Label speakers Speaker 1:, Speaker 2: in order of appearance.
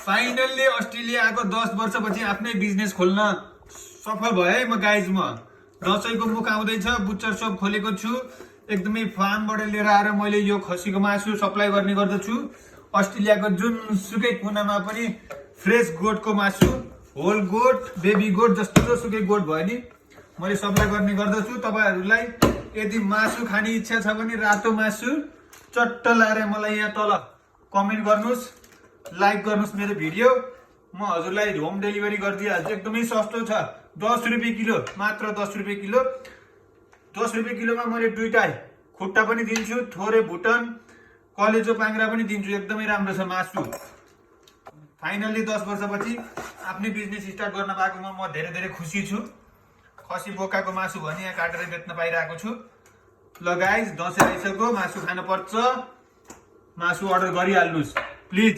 Speaker 1: Finally अस्ट्रेलियाको 10 वर्षपछि आफ्नै बिजनेस खोल्न सफल भए है म गाइज। म दसैँको मुख आउँदैछ, बुच्चर सप खोलेको छु। एकदमै फार्मबाट लिएर आएर मैले यो खसीको मासु सप्लाई गर्ने गर्दछु। अस्ट्रेलियाको जुनसुकै कुनामा पनि फ्रेस गोठको मासु, होल गोठ, बेबी गोठ, जस्तो सुकै गोठ भयो नि मैले सप्लाई गर्ने गर्दछु। तपाईहरूलाई यदि मासु खाने इच्छा छ भने रातो मासु चट्ट लाएर मलाई यहाँ तल कमेन्ट गर्नुहोस्, लाइक गर्नुहोस् मेरो भिडियो। म हजुरलाई होम डेलिभरी गरिदिइहाल्छु। एकदमै सस्तो छ, 10 रुपियाँ किलो, मात्र 10 रुपियाँ किलो। 10 रुपियाँ किलोमा मैले दुईटा खुट्टा पनि दिन्छु, थोरै भुटन, कलेजो पाङ्रा पनि दिन्छु। एकदमै राम्रो छ मासु। फाइनल्ली 10 वर्षपछि आफ्नै बिजनेस स्टार्ट गर्न पाएकोमा म धेरै धेरै खुसी छु। खसी बोकाको मासु भने यहाँ काटेर बेच्न पाइरहेको छु। ल गाइज, दसैँ आइसक्यो, मासु खान पर्छ। मासु अर्डर गरिहाल्नुहोस् प्लिज।